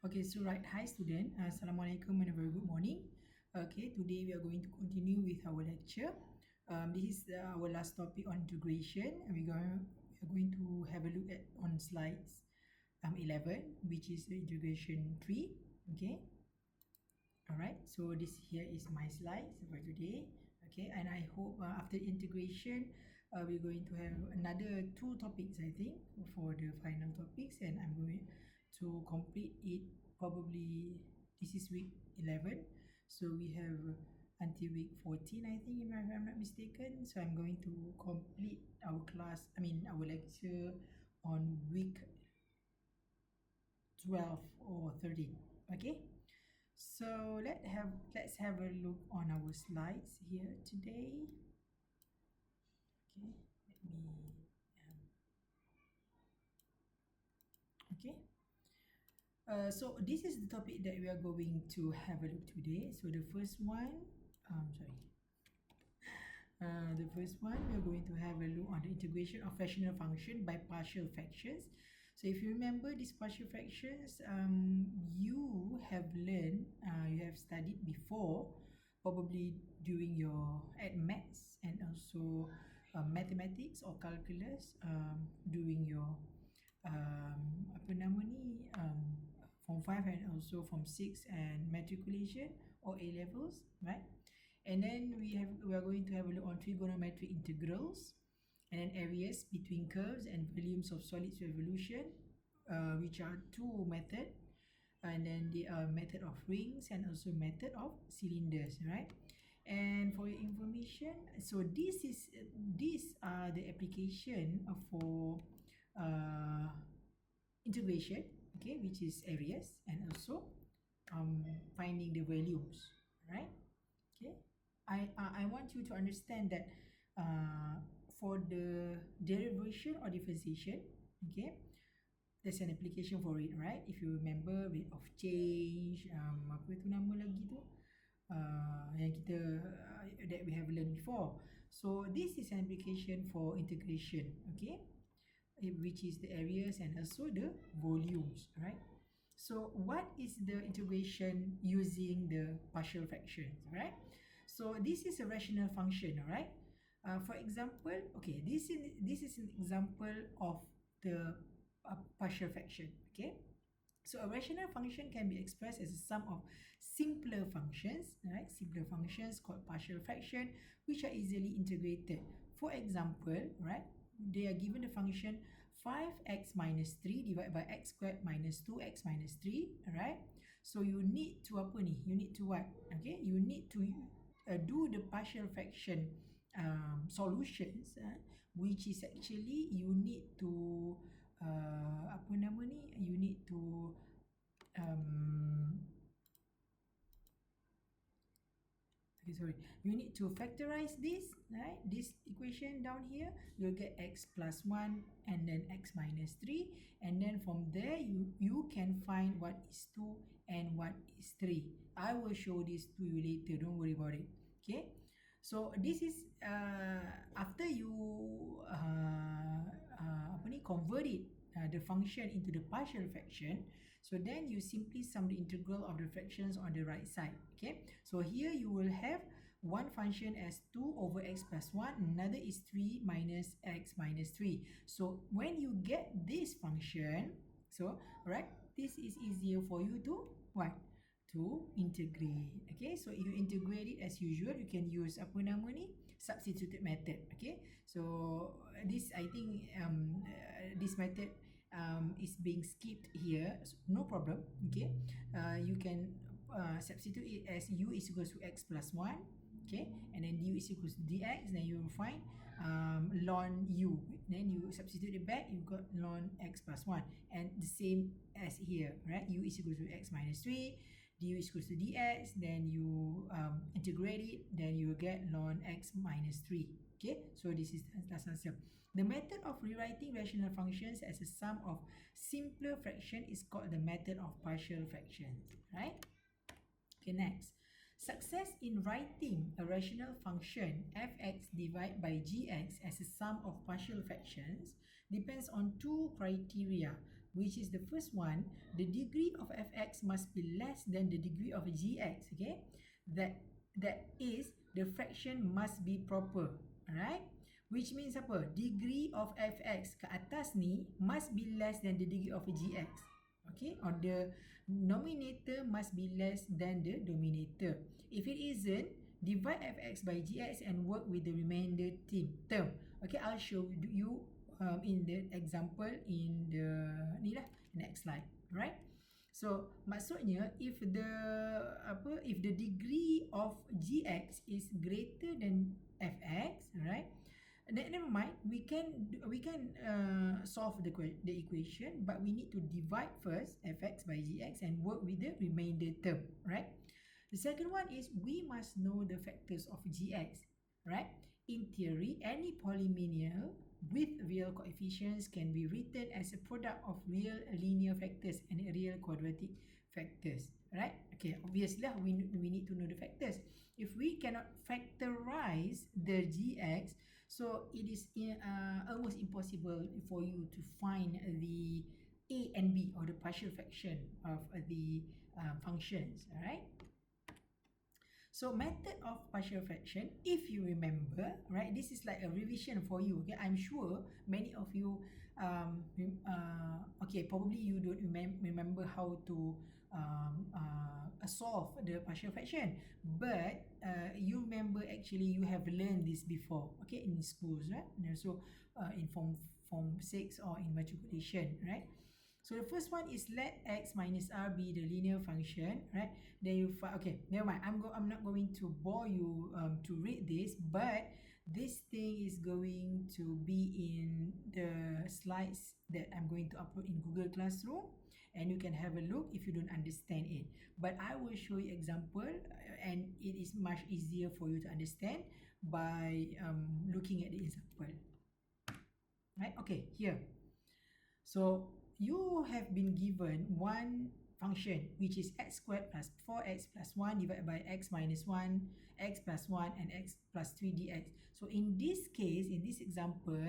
Okay, so right, hi student. Assalamualaikum and a very good morning. Okay, today we are going to continue with our lecture. This is our last topic on integration, and we are going to have a look at on slides 11, which is the integration 3. Okay, all right. So this here is my slides for today. Okay, and I hope after integration, we're going to have another 2 topics, I think, for the final topics, and I'm going to complete it probably. This is week 11, so we have until week 14, I think, if I'm not mistaken. So I'm going to complete our class, our lecture on week 12 or 13. Okay, so let's have a look on our slides here today. Okay, let me okay. So this is the topic that we are going to have a look today. So the first one, the first one, we're going to have a look on the integration of rational function by partial fractions. So if you remember these partial fractions, you have learned, you have studied before, probably during your maths and also mathematics or calculus, during your form 5 and also form 6 and matriculation or A levels, right? And then we are going to have a look on trigonometric integrals, and then areas between curves and volumes of solids revolution, which are 2 methods, and then the method of rings and also method of cylinders, right? And for your information, so these are the application for integration, okay, which is areas and also finding the values, right? Okay, I want you to understand that for the derivation or differentiation, okay, there's an application for it, right? If you remember, rate of change, apa tu nama lagi tu, yang kita that we have learned before. So this is an application for integration, okay, which is the areas and also the volumes, right? So what is the integration using the partial fractions, right? So this is a rational function, all right? For example, okay, this is an example of the partial fraction, okay? So a rational function can be expressed as a sum of simpler functions, right? Simpler functions called partial fraction, which are easily integrated. For example, right, they are given the function 5x minus 3 divided by x squared minus 2x minus 3, right? So you need to apa ni? You need to what? Okay, you need to do the partial fraction solutions, which is actually you need to you need to you need to factorize this, right? This equation down here, you'll get x plus 1 and then x minus 3, and then from there you can find what is 2 and what is 3. I will show this to you later, don't worry about it. Okay, so this is after you convert it, the function into the partial fraction. So then you simply sum the integral of the fractions on the right side. Okay, so here you will have one function as 2 over x plus 1, another is 3 minus x minus 3. So when you get this function, so right, this is easier for you to what? To integrate. Okay, so if you integrate it as usual, you can use substituted method. Okay, so this, I think, this method is being skipped here, so no problem. Okay, you can substitute it as u is equals to x plus 1, okay, and then du is equals to dx. Then you will find ln u, then you substitute it back, you got ln x plus 1, and the same as here, right? U is equals to x minus 3, du is equals to dx, then you integrate it, then you get ln x minus 3. Okay, so this is that's answer. The method of rewriting rational functions as a sum of simpler fraction is called the method of partial fractions, right? Okay, next. Success in writing a rational function fx divided by gx as a sum of partial fractions depends on 2 criteria. which is the first one, the degree of fx must be less than the degree of gx, okay? That is, the fraction must be proper, alright? Which means apa? Degree of fx ke atas ni must be less than the degree of gx. Okay, or the numerator must be less than the denominator. If it isn't, divide fx by gx and work with the remainder term. Okay, I'll show you in the example in the ni lah, next slide, right? So maksudnya if the degree of gx is greater than fx, right? Never mind, we can solve the equation, but we need to divide first fx by gx and work with the remainder term, right? The second one is we must know the factors of gx, right? In theory, any polynomial with real coefficients can be written as a product of real linear factors and real quadratic factors, right? Okay, obviously we need to know the factors. If we cannot factorize the gx, so it is almost impossible for you to find the a and b, or the partial fraction of the functions, alright? So method of partial fraction, if you remember, right, this is like a revision for you, okay? I'm sure many of you, okay, probably you don't remember how to solve the partial fraction, but you remember actually you have learned this before, okay, in schools, right? And so in form 6 or in matriculation, right? So the first one is let x minus r be the linear function, right? Then you find, okay, never mind. I'm not going to bore you to read this, but this thing is going to be in the slides that I'm going to upload in Google Classroom, and you can have a look if you don't understand it. But I will show you example, and it is much easier for you to understand by looking at the example. Right? Okay, here. So you have been given one function which is x squared plus 4x plus 1 divided by x minus 1, x plus 1 and x plus 3 dx. So in this case, in this example,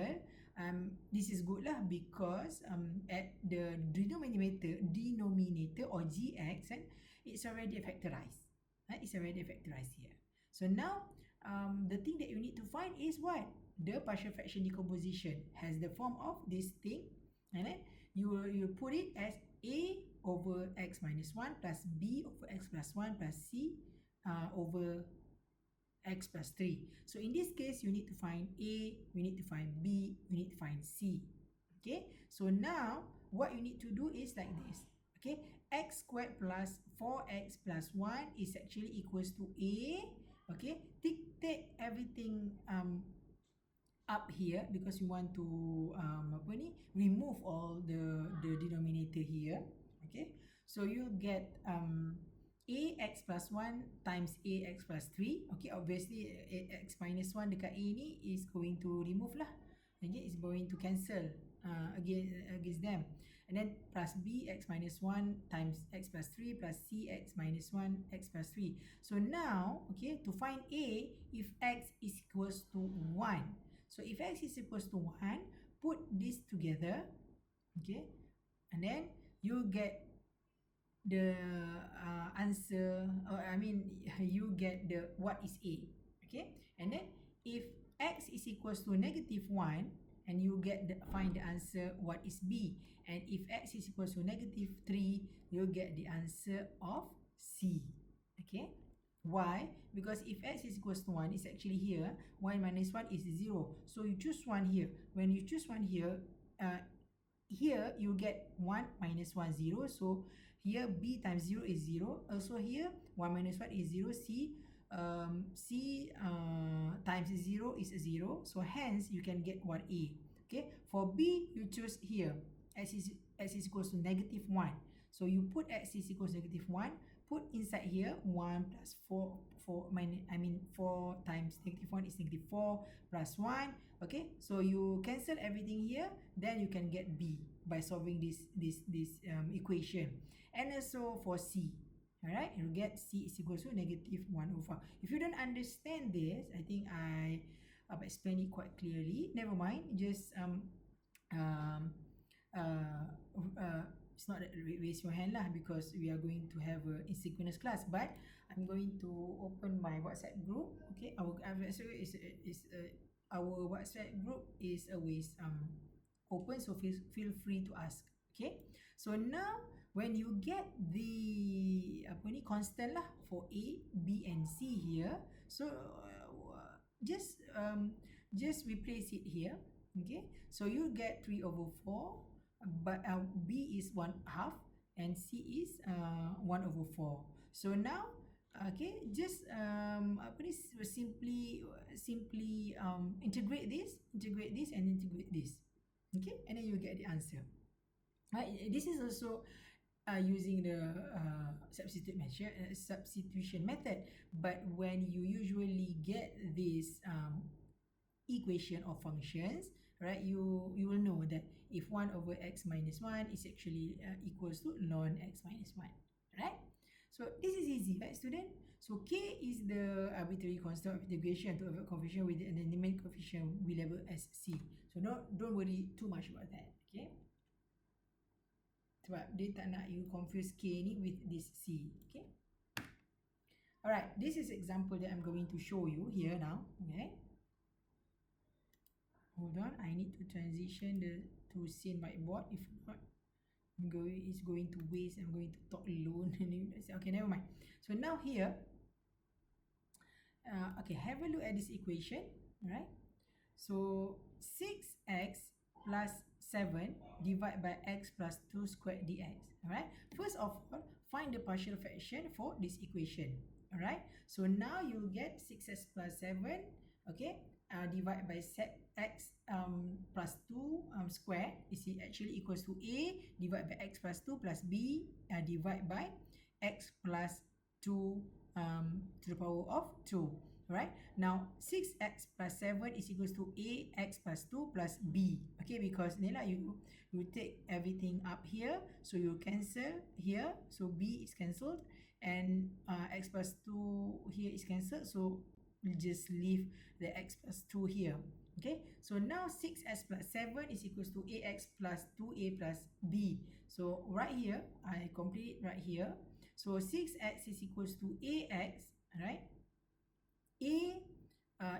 this is good lah, because at the denominator or gx, it's already factorized, right? It's already factorized here. So now the thing that you need to find is what? The partial fraction decomposition has the form of this thing, and then you put it as a over x minus 1 plus b over x plus 1 plus c over x plus 3. So in this case, you need to find a, you need to find b, you need to find c. Okay, so now what you need to do is like this. Okay, x squared plus 4x plus 1 is actually equals to a. Okay, take everything up here, because you want to remove all the denominator here. Okay, so you get ax plus 1 times ax plus 3. Okay, obviously x minus 1 dekat a ni is going to remove lah. Okay, it's going to cancel against them. And then plus b x minus 1 times x plus 3 plus c x minus 1 x plus 3. So now, okay, to find a, if x is equals to 1. So if x is equals to 1, put this together, okay, and then you get the answer, or I mean you get the what is a, okay? And then if x is equals to negative 1, and you get find the answer what is b, and if x is equals to negative 3, you get the answer of c. Okay, why? Because if x is equals to 1, it's actually here, 1 minus 1 is 0, so you choose 1 here. When you choose 1 here, here you get 1 minus 1 0, so here b times 0 is 0, also here 1 minus 1 is 0, c times 0 is 0, so hence you can get what a. Okay, for b you choose here x is equals to negative 1, so you put x is equals to negative 1, put inside here 1 plus 4 times negative 1 is negative 4 plus 1. Okay, so you cancel everything here, then you can get b by solving this equation. And also for c, all right, you get c is equals to negative 1 over. If you don't understand this, I think I explained it quite clearly. Never mind, just it's not that raise your hand lah, because we are going to have a asynchronous class. But I'm going to open my WhatsApp group. Okay, our WhatsApp group is always open, so feel free to ask. Okay, so now when you get the apa ni constant lah for A, B and C here, so just replace it here. Okay, so you get 3/4, but B is 1/2 and C is 1/4. So now, okay, just apa ni, simply integrate this and integrate this. Okay, and then you get the answer. Right, this is also using the substitution method. But when you usually get this equation of functions, right, you will know that if 1/x minus 1 is actually equals to ln x minus 1, right? So this is easy, right, student? So k is the arbitrary constant of integration to avoid confusion with the numeric coefficient we label as c. So don't worry too much about that. Okay, sebab dia tak nak you confuse k ni with this c. Okay, alright, this is example that I'm going to show you here now. Okay, hold on, I need to transition to scene whiteboard. If not, it's going to waste. I'm going to talk alone. Okay, never mind. So now here, okay, have a look at this equation. Right, so 6x plus 7 divided by x plus 2 squared dx. Alright, first of all, find the partial fraction for this equation. Alright, so now you get 6x plus 7, okay, divided by x plus 2 square is actually equals to a divided by x plus 2 plus b divided by x plus 2 to the power of 2. Right, now 6x plus 7 is equals to ax plus 2 plus b. Okay, because ni lah you take everything up here, so you cancel here, so b is cancelled, and x plus 2 here is cancelled, so you just leave the x plus 2 here. Okay, so now 6x plus 7 is equals to ax plus 2a plus b. So right here, I complete it right here. So 6x is equals to ax, right? A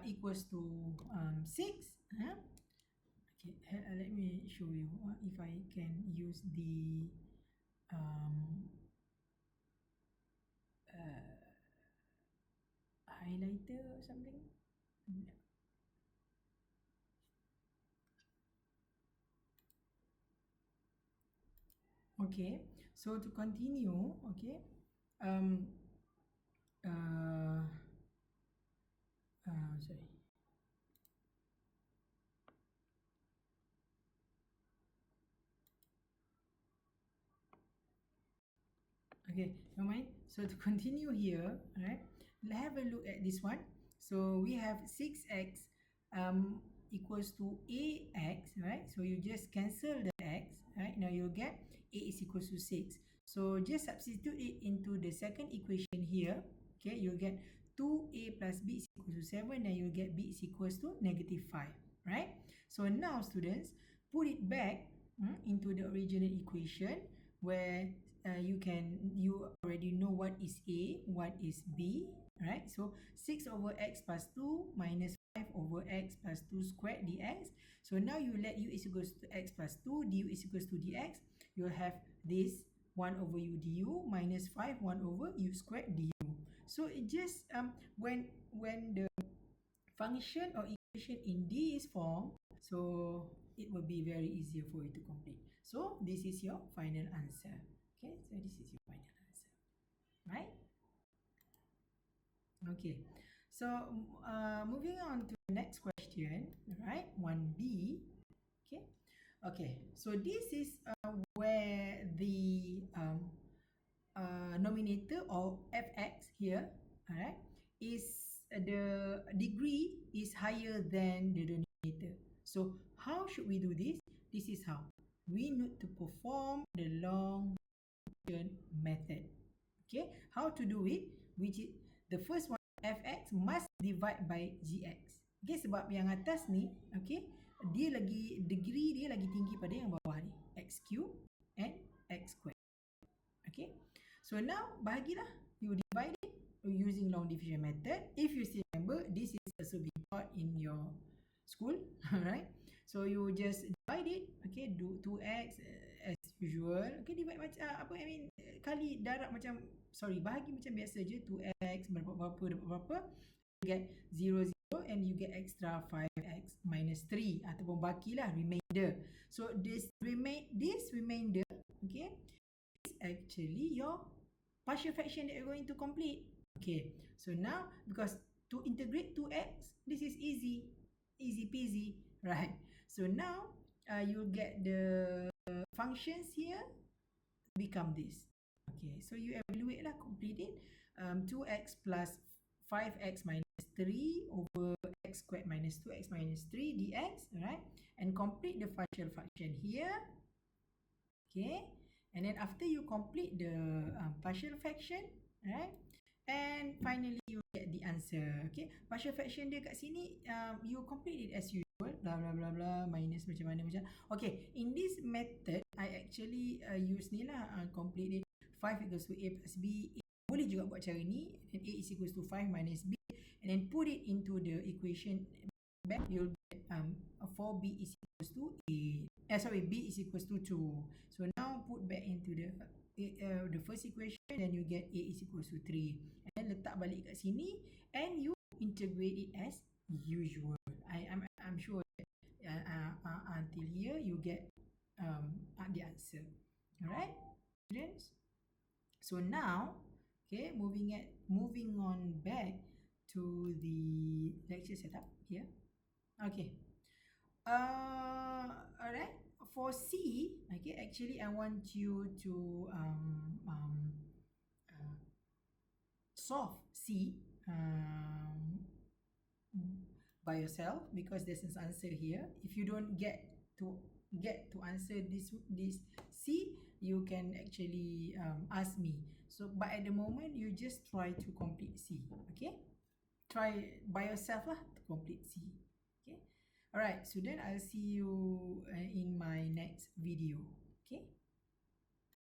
equals to 6. Okay, let me show you if I can use the highlighter or something. Okay, so to continue, okay, sorry. Okay, never mind. So to continue here, right, let's have a look at this one. So we have 6x equals to ax, right? So you just cancel the x, right? Now you'll get a is equals to 6. So just substitute it into the second equation here. Okay, you'll get 2a plus b is equals to 7, and you'll get b is equals to -5, right? So now students, put it back into the original equation where you already know what is a, what is b, right? So 6/x plus 2 minus 5/x plus 2 squared dx. So now you let u is equals to x plus 2, du is equals to dx. You'll have this 1/u du minus 5 1/u squared du. So it just when the function or equation in this form, so it will be very easier for you to complete. So this is your final answer. Okay, so this is your final answer, right? Okay, so moving on to the next question, right? 1b. Okay, so this is where the nominator of fx here, alright, is the degree is higher than the denominator. So how should we do this? This is how we need to perform the long division method. Okay, how to do it? Which is the first one, fx must divide by gx. Okay, sebab yang atas ni, okay, dia lagi degree dia lagi tinggi pada yang bawah ni, x cube and x square. So now bahagilah, you divide it using long division method. If you still remember, this is also being taught in your school, alright? So you just divide it, okay, do 2x as usual. Okay, divide macam kali darab macam, sorry, bahagi macam biasa je, 2x berapa dapat berapa, you get 0 0 and you get extra 5x minus 3 ataupun bakilah remainder. So this remainder, okay, is actually your partial fraction that you're going to complete. Okay, so now because to integrate 2x, this is easy peasy, right? So now you'll get the functions here become this. Okay, so you evaluate lah, complete it. 2x plus 5x minus 3 over x squared minus 2x minus 3 dx, right? And complete the partial fraction here. Okay, and then after you complete the partial fraction, right? And finally you get the answer. Okay, partial fraction dia kat sini, you complete it as usual, blah blah blah blah, minus macam mana macam. Okay, in this method I actually use ni lah, complete it. 5 equals to a plus b. Boleh juga buat cara ni, and a is equals to 5 minus b, and then put it into the equation back. You'll get 4b is equals to a. Sorry, b is equals to 2. So now put back into the first equation, then you get a is equals to 3. And then letak balik kat sini, and you integrate it as usual. I'm sure that until here you get the answer. Alright, students. So now, okay, moving on back to the lecture setup here. Okay. Alright. For C, okay, actually I want you to solve C by yourself, because there's an answer here. If you don't get to answer this C, you can actually ask me. So but at the moment you just try to complete C. Okay, try by yourself lah to complete C. Okay, alright student, I'll see you in my next video. Okay.